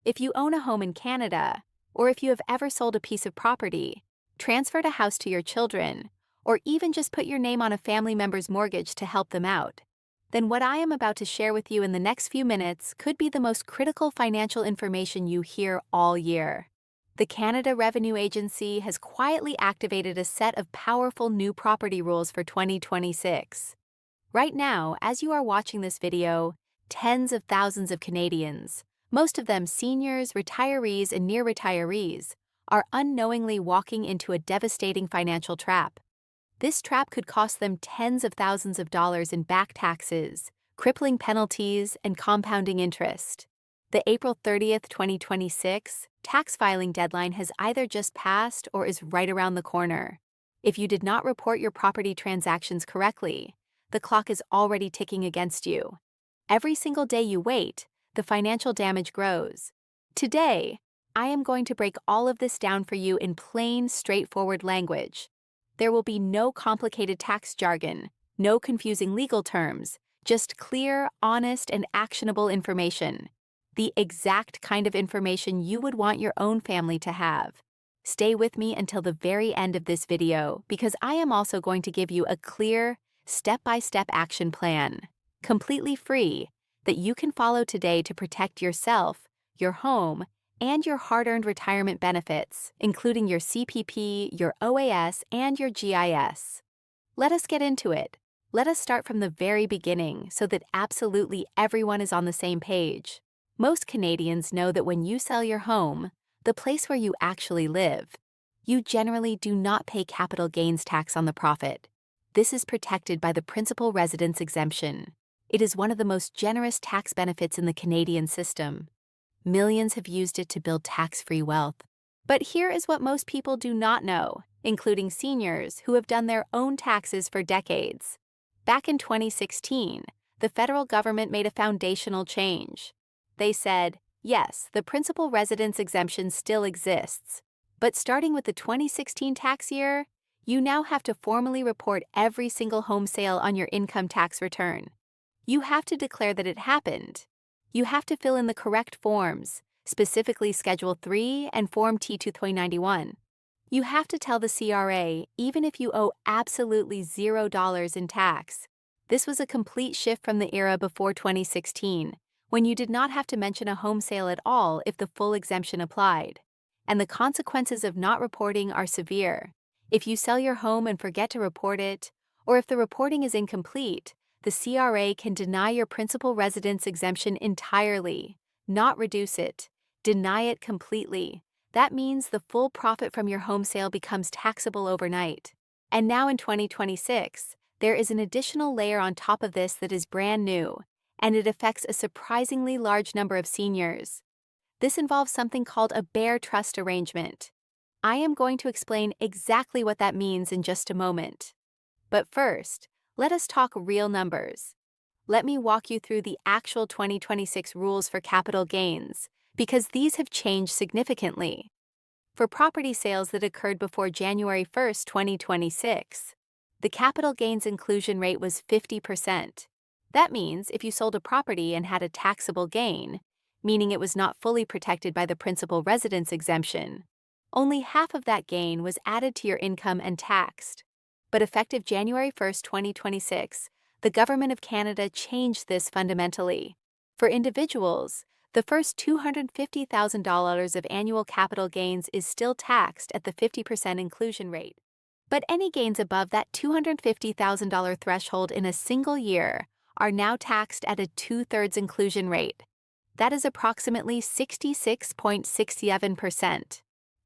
If you own a home in Canada, or if you have ever sold a piece of property, transferred a house to your children, or even just put your name on a family member's mortgage to help them out, then what I am about to share with you in the next few minutes could be the most critical financial information you hear all year. The Canada Revenue Agency has quietly activated a set of powerful new property rules for 2026. Right now, as you are watching this video, tens of thousands of Canadians, most of them seniors, retirees, and near retirees, are unknowingly walking into a devastating financial trap. This trap could cost them tens of thousands of dollars in back taxes, crippling penalties, and compounding interest. The April 30th, 2026 tax filing deadline has either just passed or is right around the corner. If you did not report your property transactions correctly, the clock is already ticking against you. Every single day you wait, the financial damage grows. Today, I am going to break all of this down for you in plain, straightforward language. There will be no complicated tax jargon, no confusing legal terms, just clear, honest, and actionable information. The exact kind of information you would want your own family to have. Stay with me until the very end of this video because I am also going to give you a clear, step-by-step action plan, completely free, that you can follow today to protect yourself, your home, and your hard-earned retirement benefits, including your CPP, your OAS, and your GIS. Let us get into it. Let us start from the very beginning so that absolutely everyone is on the same page. Most Canadians know that when you sell your home, the place where you actually live, you generally do not pay capital gains tax on the profit. This is protected by the principal residence exemption. It is one of the most generous tax benefits in the Canadian system. Millions have used it to build tax-free wealth. But here is what most people do not know, including seniors who have done their own taxes for decades. Back in 2016, the federal government made a foundational change. They said, yes, the principal residence exemption still exists, but starting with the 2016 tax year, you now have to formally report every single home sale on your income tax return. You have to declare that it happened. You have to fill in the correct forms, specifically Schedule 3 and Form T-291. You have to tell the CRA even if you owe absolutely $0 in tax. This was a complete shift from the era before 2016, when you did not have to mention a home sale at all if the full exemption applied. And the consequences of not reporting are severe. If you sell your home and forget to report it, or if the reporting is incomplete, the CRA can deny your principal residence exemption entirely, not reduce it, deny it completely. That means the full profit from your home sale becomes taxable overnight. And now in 2026, there is an additional layer on top of this that is brand new, and it affects a surprisingly large number of seniors. This involves something called a bare trust arrangement. I am going to explain exactly what that means in just a moment. But first, let us talk real numbers. Let me walk you through the actual 2026 rules for capital gains, because these have changed significantly. For property sales that occurred before January 1st, 2026, the capital gains inclusion rate was 50%. That means if you sold a property and had a taxable gain, meaning it was not fully protected by the principal residence exemption, only half of that gain was added to your income and taxed. But effective January 1st, 2026, the Government of Canada changed this fundamentally. For individuals, the first $250,000 of annual capital gains is still taxed at the 50% inclusion rate. But any gains above that $250,000 threshold in a single year are now taxed at a 2/3 inclusion rate. That is approximately 66.67%.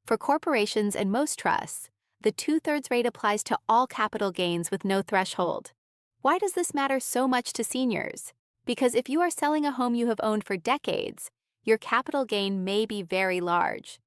For corporations and most trusts, the 2/3 rate applies to all capital gains with no threshold. Why does this matter so much to seniors? Because if you are selling a home you have owned for decades, your capital gain may be very large.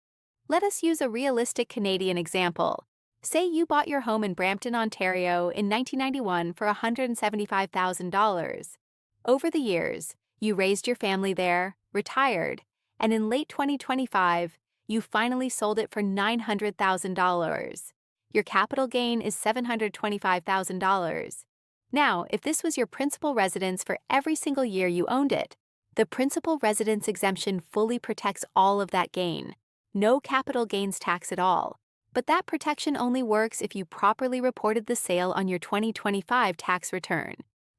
Let us use a realistic Canadian example. Say you bought your home in Brampton, Ontario in 1991 for $175,000. Over the years, you raised your family there, retired, and in late 2025, you finally sold it for $900,000. Your capital gain is $725,000. Now, if this was your principal residence for every single year you owned it, The principal residence exemption fully protects all of that gain. No capital gains tax at all. But that protection only works if you properly reported the sale on your 2025 tax return,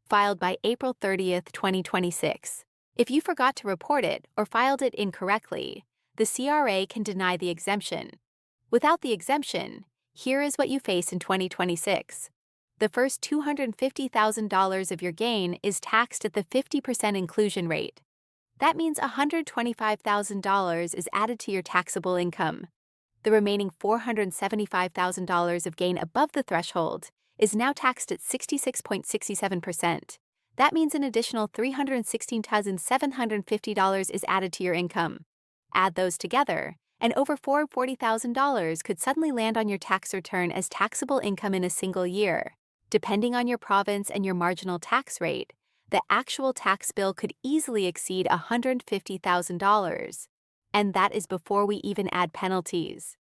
filed by April 30th, 2026. If you forgot to report it or filed it incorrectly, the CRA can deny the exemption. Without the exemption, here is what you face in 2026. The first $250,000 of your gain is taxed at the 50% inclusion rate. That means $125,000 is added to your taxable income. The remaining $475,000 of gain above the threshold is now taxed at 66.67%. That means an additional $316,750 is added to your income. Add those together, and over $440,000 could suddenly land on your tax return as taxable income in a single year. Depending on your province and your marginal tax rate, the actual tax bill could easily exceed $150,000. And that is before we even add penalties.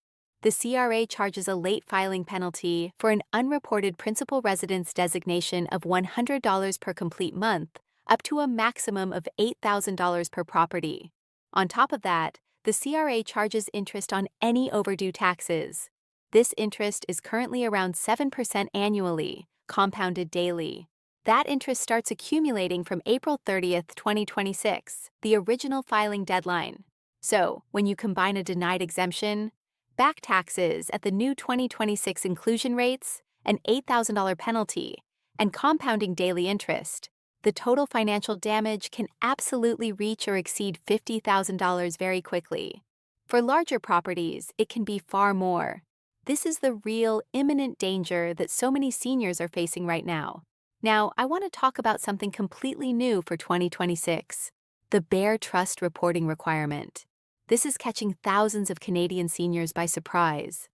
The CRA charges a late filing penalty for an unreported principal residence designation of $100 per complete month, up to a maximum of $8,000 per property. On top of that, the CRA charges interest on any overdue taxes. This interest is currently around 7% annually, compounded daily. That interest starts accumulating from April 30th, 2026, the original filing deadline. So, when you combine a denied exemption, back taxes at the new 2026 inclusion rates, an $8,000 penalty, and compounding daily interest, the total financial damage can absolutely reach or exceed $50,000 very quickly. For larger properties, it can be far more. This is the real, imminent danger that so many seniors are facing right now. Now, I want to talk about something completely new for 2026, the Bare Trust reporting requirement. This is catching thousands of Canadian seniors by surprise.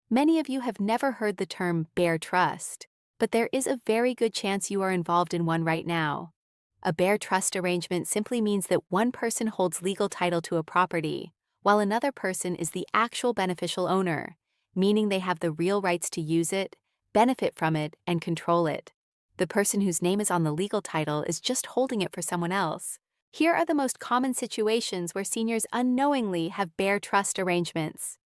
Many of you have never heard the term Bare Trust, but there is a very good chance you are involved in one right now. A Bare Trust arrangement simply means that one person holds legal title to a property, while another person is the actual beneficial owner, meaning they have the real rights to use it, benefit from it, and control it. The person whose name is on the legal title is just holding it for someone else. Here are the most common situations where seniors unknowingly have bare trust arrangements.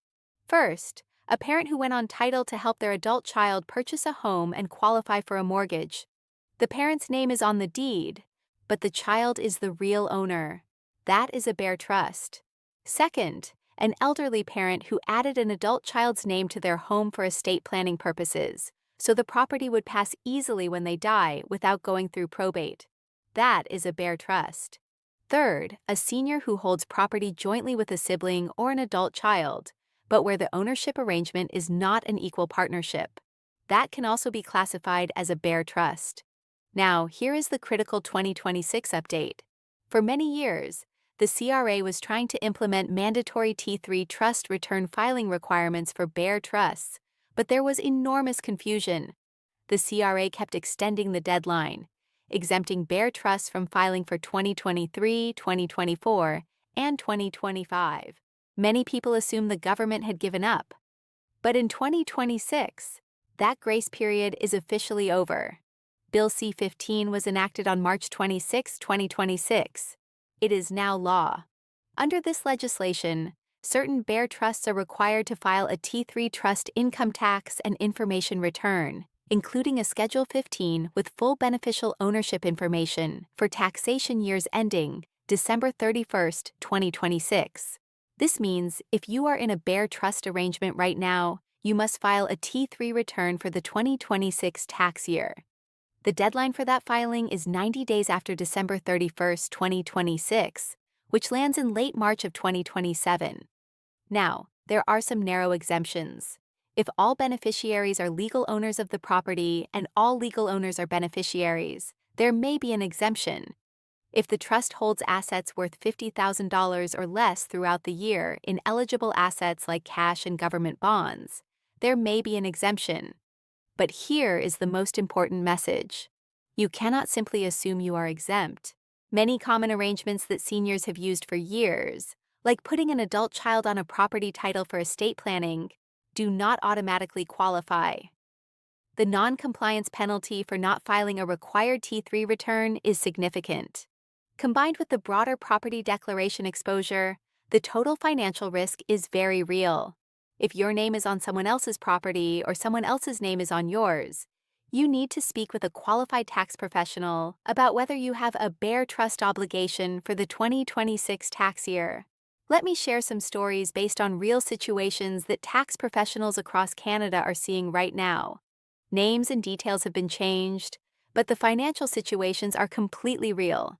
First, a parent who went on title to help their adult child purchase a home and qualify for a mortgage. The parent's name is on the deed, but the child is the real owner. That is a bare trust. Second, an elderly parent who added an adult child's name to their home for estate planning purposes, so the property would pass easily when they die without going through probate. That is a bare trust. Third, a senior who holds property jointly with a sibling or an adult child, but where the ownership arrangement is not an equal partnership. That can also be classified as a bare trust. Now, here is the critical 2026 update. For many years, the CRA was trying to implement mandatory T3 trust return filing requirements for bare trusts, but there was enormous confusion. The CRA kept extending the deadline, exempting bare trusts from filing for 2023, 2024, and 2025. Many people assumed the government had given up. But in 2026, that grace period is officially over. Bill C-15 was enacted on March 26, 2026. It is now law. Under this legislation, certain bare trusts are required to file a T3 trust income tax and information return, including a Schedule 15 with full beneficial ownership information for taxation years ending December 31st, 2026. This means if you are in a bare trust arrangement right now, you must file a T3 return for the 2026 tax year. The deadline for that filing is 90 days after December 31st, 2026, which lands in late March of 2027. Now, there are some narrow exemptions. If all beneficiaries are legal owners of the property and all legal owners are beneficiaries, there may be an exemption. If the trust holds assets worth $50,000 or less throughout the year in eligible assets like cash and government bonds, there may be an exemption. But here is the most important message. You cannot simply assume you are exempt. Many common arrangements that seniors have used for years, like putting an adult child on a property title for estate planning, do not automatically qualify. The non-compliance penalty for not filing a required T3 return is significant. Combined with the broader property declaration exposure, the total financial risk is very real. If your name is on someone else's property or someone else's name is on yours, you need to speak with a qualified tax professional about whether you have a bare trust obligation for the 2026 tax year. Let me share some stories based on real situations that tax professionals across Canada are seeing right now. Names and details have been changed, but the financial situations are completely real.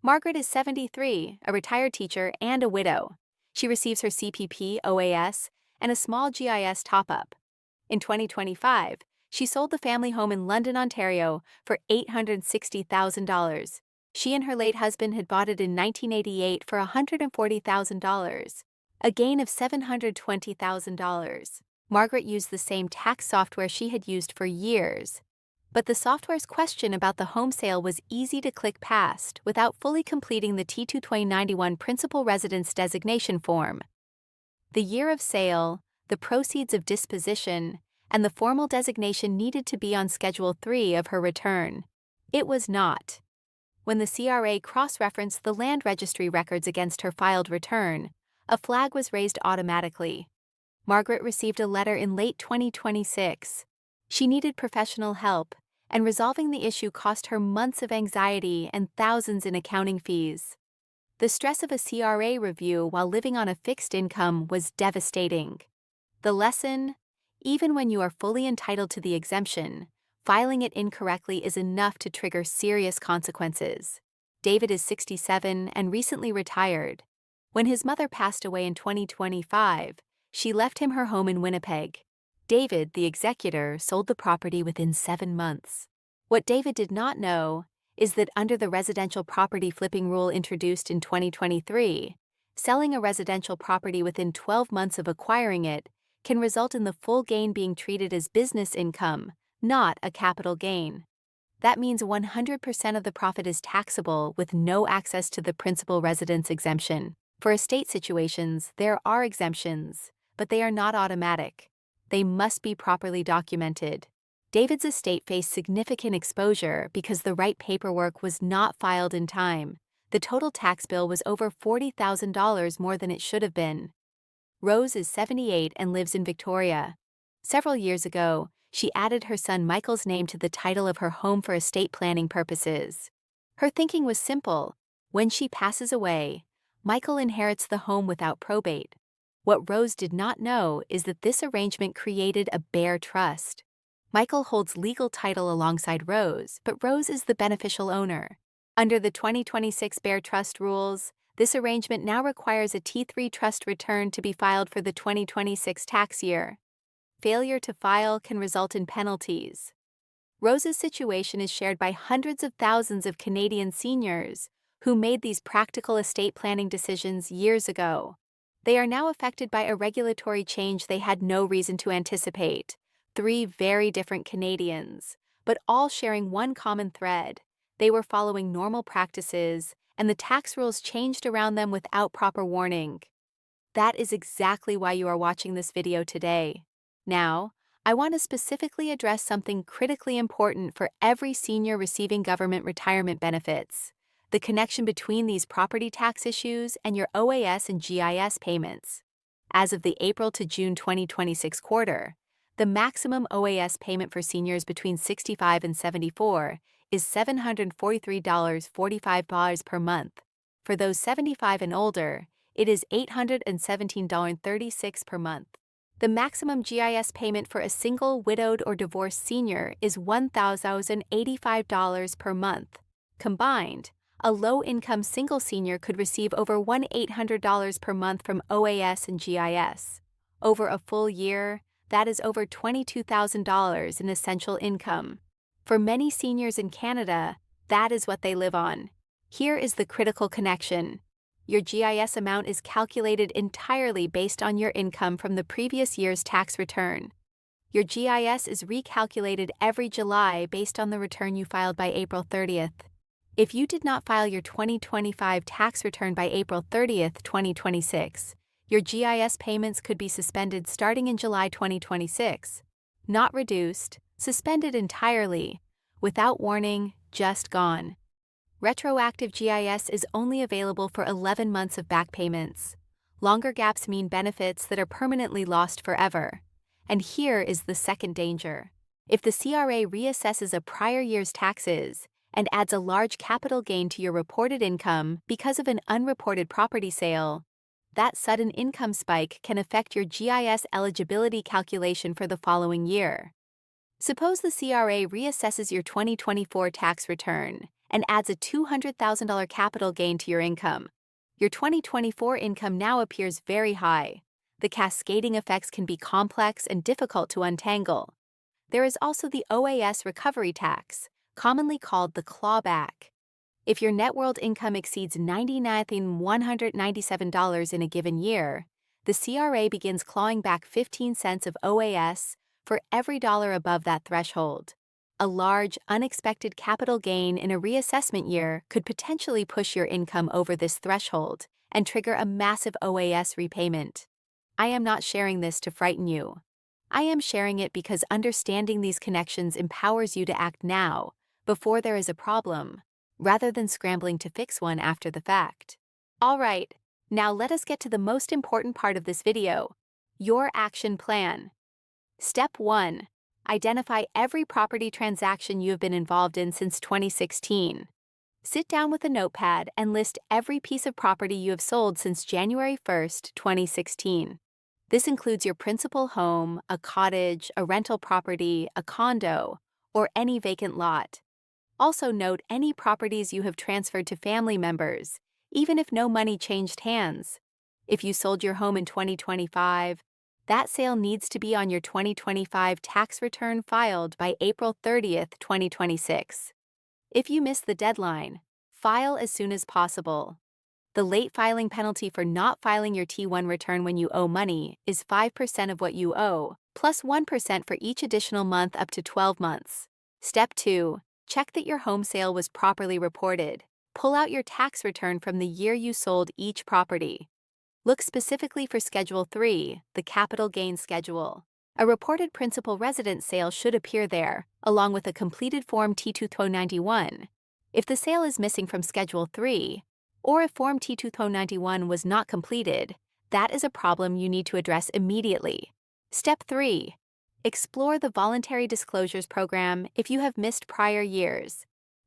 Margaret is 73, a retired teacher, and a widow. She receives her CPP, OAS, and a small GIS top-up. In 2025, she sold the family home in London, Ontario for $860,000. She and her late husband had bought it in 1988 for $140,000, a gain of $720,000. Margaret used the same tax software she had used for years. But the software's question about the home sale was easy to click past without fully completing the T22091 Principal Residence Designation form. The year of sale, the proceeds of disposition, and the formal designation needed to be on Schedule 3 of her return. It was not. When the CRA cross-referenced the land registry records against her filed return, a flag was raised automatically. Margaret received a letter in late 2026. She needed professional help, and resolving the issue cost her months of anxiety and thousands in accounting fees. The stress of a CRA review while living on a fixed income was devastating. The lesson: even when you are fully entitled to the exemption, filing it incorrectly is enough to trigger serious consequences. David is 67 and recently retired. When his mother passed away in 2025, she left him her home in Winnipeg. David, the executor, sold the property within 7 months. What David did not know is that under the residential property flipping rule introduced in 2023, selling a residential property within 12 months of acquiring it can result in the full gain being treated as business income, not a capital gain. That means 100% of the profit is taxable with no access to the principal residence exemption. For estate situations, there are exemptions, but they are not automatic. They must be properly documented. David's estate faced significant exposure because the right paperwork was not filed in time. The total tax bill was over $40,000 more than it should have been. Rose is 78 and lives in Victoria. Several years ago, she added her son Michael's name to the title of her home for estate planning purposes. Her thinking was simple: when she passes away, Michael inherits the home without probate. What Rose did not know is that this arrangement created a bare trust. Michael holds legal title alongside Rose, but Rose is the beneficial owner. Under the 2026 Bare Trust rules, this arrangement now requires a T3 trust return to be filed for the 2026 tax year. Failure to file can result in penalties. Rose's situation is shared by hundreds of thousands of Canadian seniors who made these practical estate planning decisions years ago. They are now affected by a regulatory change they had no reason to anticipate. 3 very different Canadians, but all sharing one common thread. They were following normal practices, and the tax rules changed around them without proper warning. That is exactly why you are watching this video today. Now, I want to specifically address something critically important for every senior receiving government retirement benefits: the connection between these property tax issues and your OAS and GIS payments. As of the April to June 2026 quarter, the maximum OAS payment for seniors between 65 and 74 is $743.45 per month. For those 75 and older, it is $817.36 per month. The maximum GIS payment for a single, widowed, or divorced senior is $1,085 per month. Combined, a low-income single senior could receive over $1,800 per month from OAS and GIS. Over a full year, that is over $22,000 in essential income. For many seniors in Canada, that is what they live on. Here is the critical connection. Your GIS amount is calculated entirely based on your income from the previous year's tax return. Your GIS is recalculated every July based on the return you filed by April 30th. If you did not file your 2025 tax return by April 30th, 2026, your GIS payments could be suspended starting in July 2026. Not reduced, suspended entirely, without warning, just gone. Retroactive GIS is only available for 11 months of back payments. Longer gaps mean benefits that are permanently lost forever. And here is the second danger. If the CRA reassesses a prior year's taxes and adds a large capital gain to your reported income because of an unreported property sale, that sudden income spike can affect your GIS eligibility calculation for the following year. Suppose the CRA reassesses your 2024 tax return and adds a $200,000 capital gain to your income. Your 2024 income now appears very high. The cascading effects can be complex and difficult to untangle. There is also the OAS recovery tax, commonly called the clawback. If your net world income exceeds $99,197 in a given year, the CRA begins clawing back 15 cents of OAS for every dollar above that threshold. A large, unexpected capital gain in a reassessment year could potentially push your income over this threshold and trigger a massive OAS repayment. I am not sharing this to frighten you. I am sharing it because understanding these connections empowers you to act now, before there is a problem, rather than scrambling to fix one after the fact. All right, now let us get to the most important part of this video, your action plan. Step 1. Identify every property transaction you have been involved in since 2016. Sit down with a notepad and list every piece of property you have sold since January 1, 2016. This includes your principal home, a cottage, a rental property, a condo, or any vacant lot. Also note any properties you have transferred to family members, even if no money changed hands. If you sold your home in 2025, that sale needs to be on your 2025 tax return filed by April 30, 2026. If you miss the deadline, file as soon as possible. The late filing penalty for not filing your T1 return when you owe money is 5% of what you owe, plus 1% for each additional month up to 12 months. Step 2. Check that your home sale was properly reported. Pull out your tax return from the year you sold each property. Look specifically for Schedule 3, the capital gain schedule. A reported principal residence sale should appear there, along with a completed Form T291. If the sale is missing from Schedule 3, or if Form T291 was not completed, that is a problem you need to address immediately. Step 3. Explore the Voluntary Disclosures Program if you have missed prior years.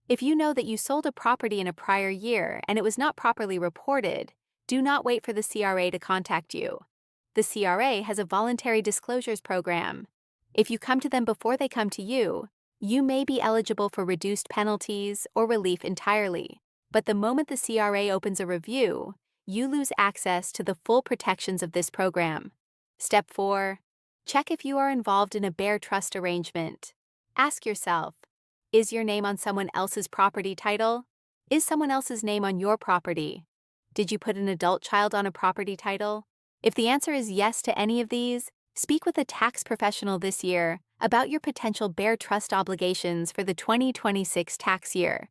If you know that you sold a property in a prior year and it was not properly reported, do not wait for the CRA to contact you. The CRA has a Voluntary Disclosures Program. If you come to them before they come to you, you may be eligible for reduced penalties or relief entirely. But the moment the CRA opens a review, you lose access to the full protections of this program. Step 4. Check if you are involved in a bare trust arrangement. Ask yourself, is your name on someone else's property title? Is someone else's name on your property? Did you put an adult child on a property title? If the answer is yes to any of these, speak with a tax professional this year about your potential bare trust obligations for the 2026 tax year.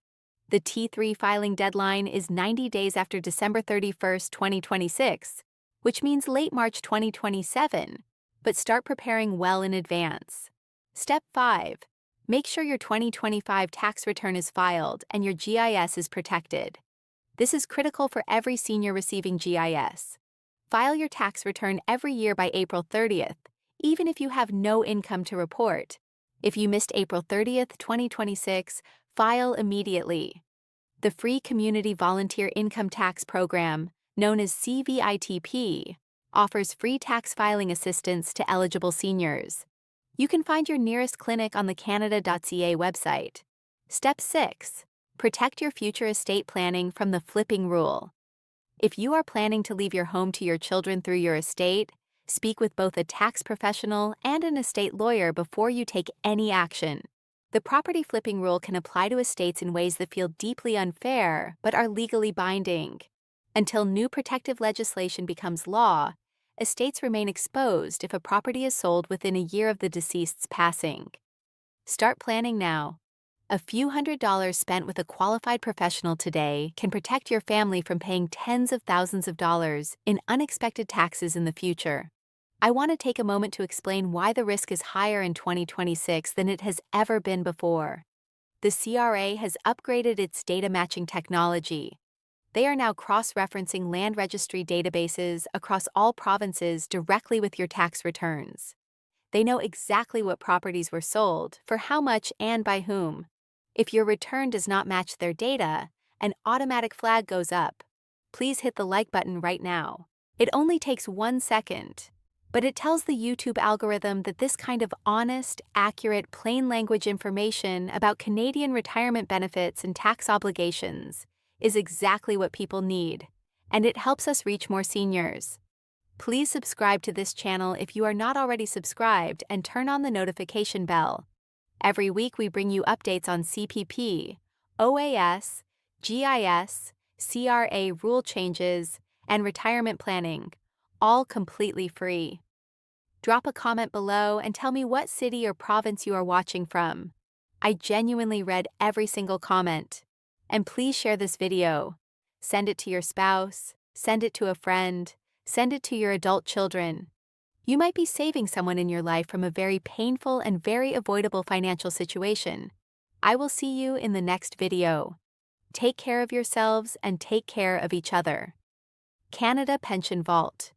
The T3 filing deadline is 90 days after December 31, 2026, which means late March 2027, but start preparing well in advance. Step 5. Make sure your 2025 tax return is filed and your GIS is protected. This is critical for every senior receiving GIS. File your tax return every year by April 30th, even if you have no income to report. If you missed April 30th, 2026, file immediately. The Free Community Volunteer Income Tax Program, known as CVITP, offers free tax filing assistance to eligible seniors. You can find your nearest clinic on the Canada.ca website. Step 6. Protect your future estate planning from the flipping rule. If you are planning to leave your home to your children through your estate, speak with both a tax professional and an estate lawyer before you take any action. The property flipping rule can apply to estates in ways that feel deeply unfair but are legally binding. Until new protective legislation becomes law, estates remain exposed if a property is sold within a year of the deceased's passing. Start planning now. A few $100s spent with a qualified professional today can protect your family from paying tens of thousands of dollars in unexpected taxes in the future. I want to take a moment to explain why the risk is higher in 2026 than it has ever been before. the CRA has upgraded its data matching technology. They are now cross-referencing land registry databases across all provinces directly with your tax returns. They know exactly what properties were sold, for how much, and by whom. If your return does not match their data, an automatic flag goes up. Please hit the like button right now. It only takes 1 second, but it tells the YouTube algorithm that this kind of honest, accurate, plain language information about Canadian retirement benefits and tax obligations is exactly what people need, and it helps us reach more seniors. Please subscribe to this channel if you are not already subscribed and turn on the notification bell. Every week we bring you updates on CPP, OAS, GIS, CRA rule changes, and retirement planning, all completely free. Drop a comment below and tell me what city or province you are watching from. I genuinely read every single comment. And please share this video. Send it to your spouse, send it to a friend, send it to your adult children. You might be saving someone in your life from a very painful and very avoidable financial situation. I will see you in the next video. Take care of yourselves and take care of each other. Canada Pension Vault.